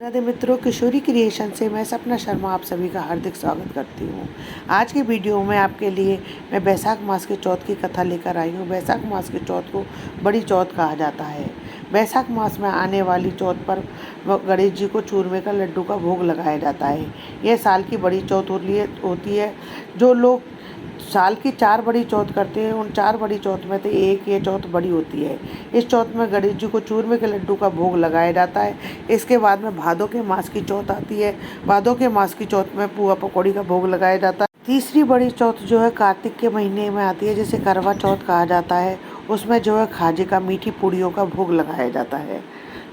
राधे मित्रों, किशोरी क्रिएशन से मैं सपना शर्मा आप सभी का हार्दिक स्वागत करती हूँ। आज की वीडियो में आपके लिए मैं बैसाख मास के चौथ की कथा लेकर आई हूँ। बैसाख मास के चौथ को बड़ी चौथ कहा जाता है। बैसाख मास में आने वाली चौथ पर गणेश जी को चूरमे का लड्डू का भोग लगाया जाता है। यह साल की बड़ी चौथ होती है। जो लोग साल की 4 बड़ी चौथ करते हैं, उन 4 बड़ी चौथ में से एक ये चौथ बड़ी होती है। इस चौथ में गणेश जी को चूरमे के लड्डू का भोग लगाया जाता है। इसके बाद में भादों के मास की चौथ आती है। भादों के मास की चौथ में पुआ पकौड़ी का भोग लगाया जाता है। तीसरी बड़ी चौथ जो है कार्तिक के महीने में आती है, जिसे करवा चौथ कहा जाता है। उसमें जो है खाजे का, मीठी पूड़ियों का भोग लगाया जाता है।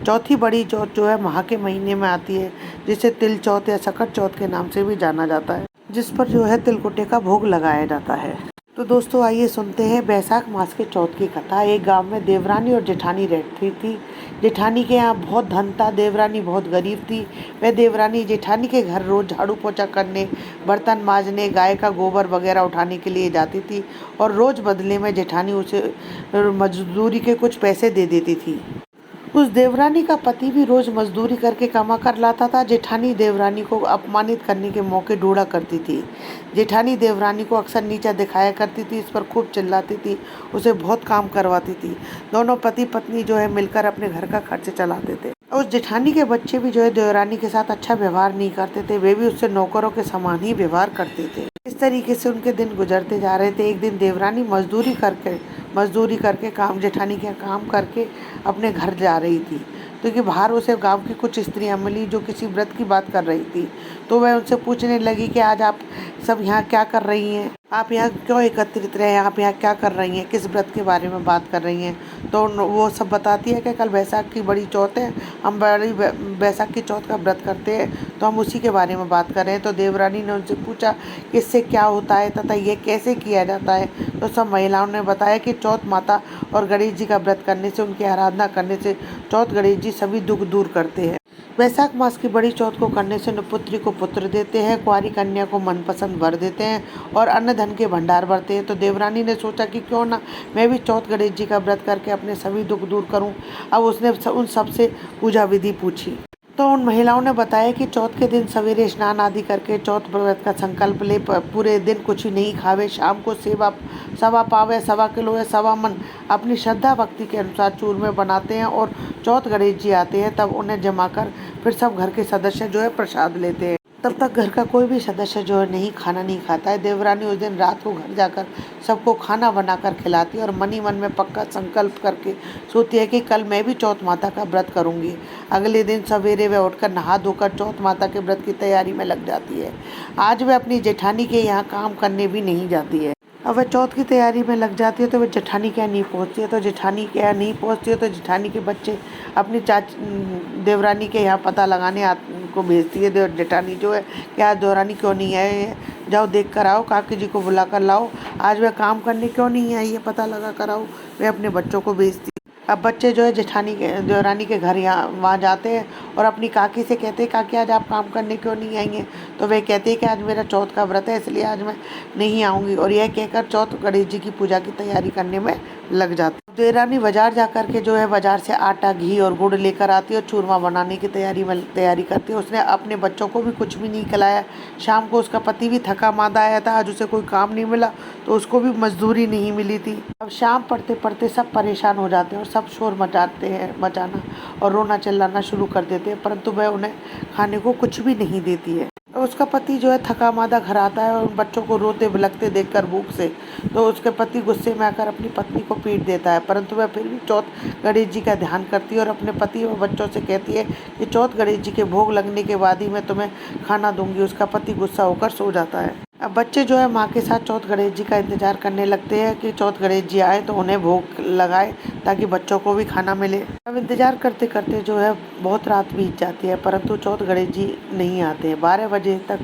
चौथी बड़ी चौथ जो है माह के महीने में आती है, जिसे तिल चौथ या सकट चौथ के नाम से भी जाना जाता है, जिस पर जो है तिलकुटे का भोग लगाया जाता है। तो दोस्तों, आइए सुनते हैं बैसाख मास के चौथ की कथा। एक गांव में देवरानी और जेठानी रहती थी। जेठानी के यहाँ बहुत धन था, देवरानी बहुत गरीब थी। वह देवरानी जेठानी के घर रोज झाड़ू पोछा करने, बर्तन मांजने, गाय का गोबर वगैरह उठाने के लिए जाती थी और रोज बदले में जेठानी उसे मजदूरी के कुछ पैसे दे देती थी। उस देवरानी का पति भी रोज मजदूरी करके कमा कर लाता था। जेठानी देवरानी को अपमानित करने के मौके ढूंढा करती थी। जेठानी देवरानी को अक्सर नीचा दिखाया करती थी, इस पर खूब चिल्लाती थी, उसे बहुत काम करवाती थी। दोनों पति पत्नी जो है मिलकर अपने घर का खर्च चलाते थे। उस जेठानी के बच्चे भी जो है देवरानी के साथ अच्छा व्यवहार नहीं करते थे। वे भी उससे नौकरों के समान ही व्यवहार करते थे। इस तरीके से उनके दिन गुजरते जा रहे थे। एक दिन देवरानी मजदूरी करके काम जेठानी के काम करके अपने घर जा रही थी, क्योंकि बाहर उसे गांव की कुछ स्त्रियां मिली जो किसी व्रत की बात कर रही थी। तो वह उनसे पूछने लगी कि आज आप सब यहाँ क्या कर रही हैं, आप यहाँ क्यों एकत्रित रहे, आप यहाँ क्या कर रही हैं, किस व्रत के बारे में बात कर रही हैं। तो वो सब बताती है कि कल बैसाख की बड़ी चौथ है, हम बैसाख की चौथ का व्रत करते हैं, तो हम उसी के बारे में बात कर रहे हैं। तो देवरानी ने उनसे पूछा कि इससे क्या होता है तथा ये कैसे किया जाता है। तो सब महिलाओं ने बताया कि चौथ माता और गणेश जी का व्रत करने से, उनकी आराधना करने से चौथ गणेश जी सभी दुख दूर करते हैं। वैशाख मास की बड़ी चौथ को करने से पुत्री को पुत्र देते हैं, कुंवारी कन्या को मनपसंद वर देते हैं और अन्न धन के भंडार भरते हैं। तो देवरानी ने सोचा कि क्यों ना मैं भी चौथ गणेश जी का व्रत करके अपने सभी दुख दूर करूं। अब उसने उन सबसे पूजा विधि पूछी। तो उन महिलाओं ने बताया कि चौथ के दिन सवेरे स्नान आदि करके चौथ व्रत का संकल्प ले, पूरे दिन कुछ नहीं खावे, शाम को सवा पाव या सवा किलो या सवा मन अपनी श्रद्धा भक्ति के अनुसार चूरमे बनाते हैं और चौथ गणेश जी आते हैं तब उन्हें जमा कर फिर सब घर के सदस्य जो है प्रसाद लेते हैं। तब तक घर का कोई भी सदस्य जो है खाना नहीं खाता है। देवरानी उस दिन रात को घर जाकर सबको खाना बनाकर खिलाती है और मन ही मन में पक्का संकल्प करके सोचती है कि कल मैं भी चौथ माता का व्रत करूंगी। अगले दिन सवेरे वह उठकर नहा धोकर चौथ माता के व्रत की तैयारी में लग जाती है। आज वह अपनी जेठानी के यहाँ काम करने भी नहीं जाती है। अब वह चौथ की तैयारी में लग जाती है तो वह जेठानी के यहाँ नहीं पहुँचती है। तो जेठानी के यहाँ नहीं पहुँचती है तो जेठानी के बच्चे अपनी देवरानी के यहाँ पता लगाने को भेजती है। जेठानी जो है कि आज देवरानी क्यों नहीं है, जाओ देख कर आओ, काकी जी को बुला कर लाओ, आज वह काम करने क्यों नहीं आई है, पता लगा कर आओ। वे अपने बच्चों को भेजती है। अब बच्चे जो है देवरानी के घर यहाँ वहाँ जाते हैं और अपनी काकी से कहते हैं, काकी आज आप काम करने क्यों नहीं आएंगे। तो वे कहते हैं कि आज मेरा चौथ का व्रत है, इसलिए आज मैं नहीं आऊँगी। और यह कहकर चौथ गणेश जी की पूजा की तैयारी करने में लग जाती है। देवरानी बाजार जा कर के जो है बाजार से आटा, घी और गुड़ लेकर आती है और चूरमा बनाने की तैयारी करती है। उसने अपने बच्चों को भी कुछ भी नहीं खिलाया। शाम को उसका पति भी थका मांदा आया था, आज उसे कोई काम नहीं मिला तो उसको भी मजदूरी नहीं मिली थी। अब शाम पड़ते पड़ते सब परेशान हो जाते हैं और सब शोर मचाना और रोना चिल्लाना शुरू कर देते हैं, परंतु वह उन्हें खाने को कुछ भी नहीं देती है। तो उसका पति जो है थका मादा घर आता है और बच्चों को रोते बिलखते देखकर भूख से, तो उसके पति गुस्से में आकर अपनी पत्नी को पीट देता है, परंतु वह फिर भी चौथ गणेश जी का ध्यान करती है और अपने पति व बच्चों से कहती है कि चौथ गणेश जी के भोग लगने के बाद ही मैं तुम्हें खाना दूंगी। उसका पति गुस्सा होकर सो जाता है। अब बच्चे जो है माँ के साथ चौथ गणेश जी का इंतजार करने लगते हैं कि चौथ गणेश जी आए तो उन्हें भोग लगाए ताकि बच्चों को भी खाना मिले। अब इंतजार करते करते जो है बहुत रात बीत जाती है, परंतु चौथ गणेश जी नहीं आते हैं। 12 बजे तक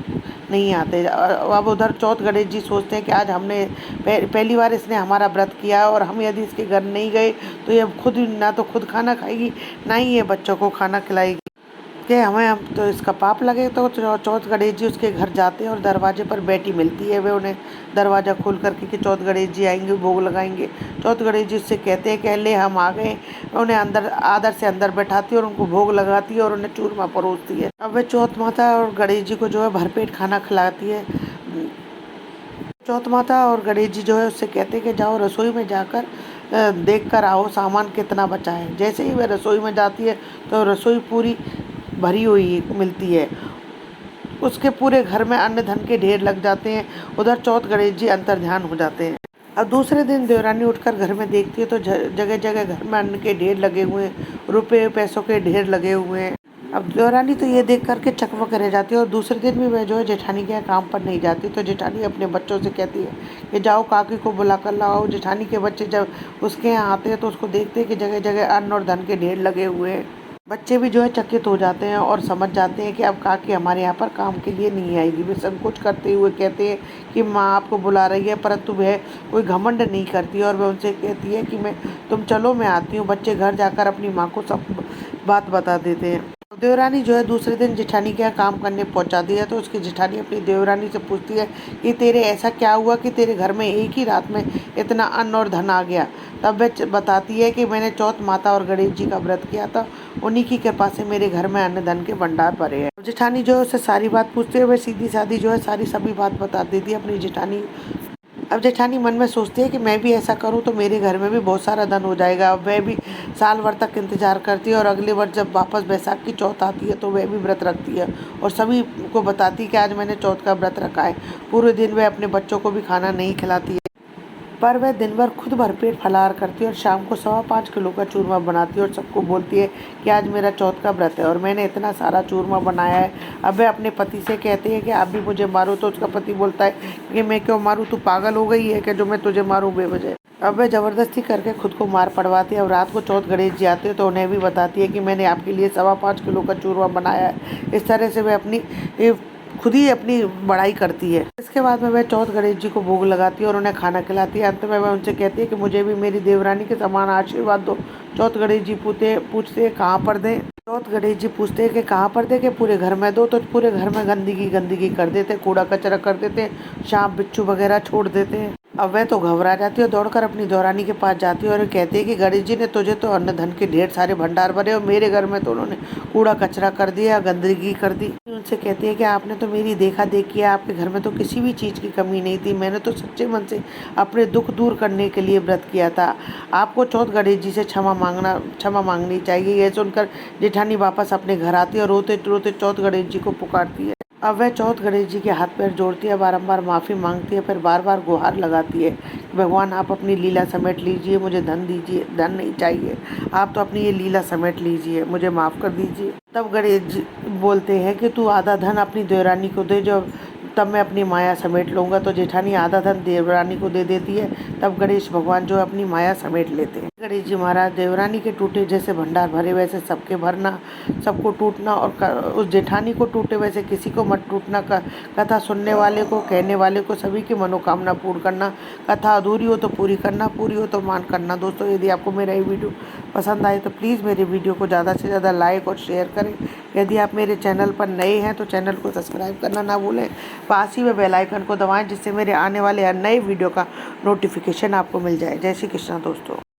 नहीं आते। अब उधर चौथ गणेश जी सोचते हैं कि आज हमने पहली बार इसने हमारा व्रत किया और हम यदि इसके घर नहीं गए तो ये खुद ना तो खुद खाना खाएगी, ना ही ये बच्चों को खाना खिलाएगी। कि हमें अब तो इसका पाप लगे। तो चौथ गणेश जी उसके घर जाते हैं और दरवाजे पर बेटी मिलती है। वे उन्हें दरवाज़ा खोल करके कि चौथ गणेश जी आएंगे, भोग लगाएंगे। चौथ गणेश जी उससे कहते हैं कि ले हम आ गए। उन्हें अंदर आदर से अंदर बैठाती है और उनको भोग लगाती है और उन्हें चूरमा परोसती है। अब वे चौथ माता और गणेश जी को जो है भरपेट खाना खिलाती है। चौथ माता और गणेश जी जो है उससे कहते हैं कि जाओ रसोई में जाकर देख कर आओ सामान कितना बचा है। जैसे ही वह रसोई में जाती है तो रसोई पूरी भरी हुई मिलती है। उसके पूरे घर में अन्न धन के ढेर लग जाते हैं। उधर चौथ गणेश जी अंतर्ध्यान हो जाते हैं। अब दूसरे दिन देवरानी उठकर घर में देखती है तो जगह जगह घर में अन्न के ढेर लगे हुए हैं, रुपये पैसों के ढेर लगे हुए हैं। अब देवरानी तो ये देख करके चकमक रह जाती है और दूसरे दिन भी वह जो है जेठानी के यहाँ काम पर नहीं जाती। तो जेठानी अपने बच्चों से कहती है कि जाओ काकी को बुला कर लाओ। जेठानी के बच्चे जब उसके यहाँ आते हैं तो उसको देखते हैं कि जगह जगह अन्न और धन के ढेर लगे हुए हैं। बच्चे भी जो है चकित हो जाते हैं और समझ जाते हैं कि अब काकी हमारे यहाँ पर काम के लिए नहीं आएगी। वे संकोच करते हुए कहते हैं कि माँ आपको बुला रही है, परंतु वह कोई घमंड नहीं करती और वह उनसे कहती है कि तुम चलो मैं आती हूँ। बच्चे घर जाकर अपनी माँ को सब बात बता देते हैं। देवरानी जो है दूसरे दिन जेठानी के यहाँ काम करने पहुँचाती है तो उसकी जेठानी अपनी देवरानी से पूछती है कि तेरे ऐसा क्या हुआ कि तेरे घर में एक ही रात में इतना अन्न और धन आ गया। तब वह बताती है कि मैंने चौथ माता और गणेश जी का व्रत किया था, उन्हीं की कृपा से मेरे घर में अन्न धन के भंडार भरे हैं। जेठानी जो है उससे सारी बात पूछती है। वह सीधी सादी जो है सभी बात बता देती है अपनी जेठानी। अब जेठानी मन में सोचती है कि मैं भी ऐसा करूं तो मेरे घर में भी बहुत सारा धन हो जाएगा। अब वह भी साल भर तक इंतजार करती है और अगले वर्ष जब वापस बैसाख की चौथ आती है तो वह भी व्रत रखती है और सभी को बताती है कि आज मैंने चौथ का व्रत रखा है। पूरे दिन वह अपने बच्चों को भी खाना नहीं खिलाती है, पर वह दिन भर खुद भरपेट फलाहार करती है और शाम को 5.25 किलो का चूरमा बनाती है और सबको बोलती है कि आज मेरा चौथ का व्रत है और मैंने इतना सारा चूरमा बनाया है। अब वह अपने पति से कहती है कि आप भी मुझे मारो। तो उसका पति बोलता है कि मैं क्यों मारूं, तू पागल हो गई है कि जो मैं तुझे मारूं बेवजह। अब वह ज़बरदस्ती करके खुद को मार पड़वाती है। अब रात को चौथ गणेश जी आते हैं तो उन्हें भी बताती है कि मैंने आपके लिए 5.25 किलो का चूरमा बनाया है। इस तरह से वह खुद ही अपनी बड़ाई करती है। इसके बाद में वह चौथ गणेश जी को भोग लगाती है और उन्हें खाना खिलाती है। अंत में वह उनसे कहती है कि मुझे भी मेरी देवरानी के समान आशीर्वाद दो। चौथ गणेश जी पूछते हैं कहाँ पर दें। चौथ गणेश जी पूछते हैं कि कहाँ पर दें, कि पूरे घर में दो। तो पूरे घर में गंदगी कर देते, कूड़ा कचरा कर देते, सांप बिच्छू वगैरह छोड़ देते हैं। अब वह तो घबरा जाती है और दौड़कर अपनी देवरानी के पास जाती है और कहती है कि गणेश जी ने तुझे तो अन्न धन के ढेर सारे भंडार भरे और मेरे घर में तो उन्होंने कूड़ा कचरा कर दिया, गंदगी कर दी। उनसे कहती है कि आपने तो मेरी देखा देखी है, आपके घर में तो किसी भी चीज़ की कमी नहीं थी। मैंने तो सच्चे मन से अपने दुख दूर करने के लिए व्रत किया था। आपको चौथ गणेश जी से क्षमा मांगनी चाहिए। यह सुनकर जेठानी वापस अपने घर आती है और रोते रोते चौथ गणेश जी को पुकारती है। अब वह चौथ गणेश जी के हाथ पैर जोड़ती है, बारंबार माफ़ी मांगती है, फिर बार बार गुहार लगाती है कि भगवान आप अपनी लीला समेट लीजिए, मुझे धन दीजिए, धन नहीं चाहिए, आप तो अपनी ये लीला समेट लीजिए, मुझे माफ़ कर दीजिए। तब गणेश जी बोलते हैं कि तू आधा धन अपनी देवरानी को दे, जो तब मैं अपनी माया समेट लूँगा। तो जेठानी आधा धन देवरानी को दे देती है। तब गणेश भगवान जो है अपनी माया समेट लेते हैं। गणेश जी महाराज देवरानी के टूटे जैसे भंडार भरे वैसे सबके भरना, सबको टूटना और उस जेठानी को टूटे वैसे किसी को मत टूटना। कथा सुनने वाले को, कहने वाले को, सभी की मनोकामना पूर्ण करना। कथा अधूरी हो तो पूरी करना, पूरी हो तो मान करना। दोस्तों यदि आपको मेरा ये वीडियो पसंद आए तो प्लीज़ मेरे वीडियो को ज़्यादा से ज़्यादा लाइक और शेयर करें। यदि आप मेरे चैनल पर नए हैं तो चैनल को सब्सक्राइब करना ना भूलें। पास ही में बेल आइकन को दबाएं जिससे मेरे आने वाले हर नए वीडियो का नोटिफिकेशन आपको मिल जाए। जय श्री कृष्णा दोस्तों।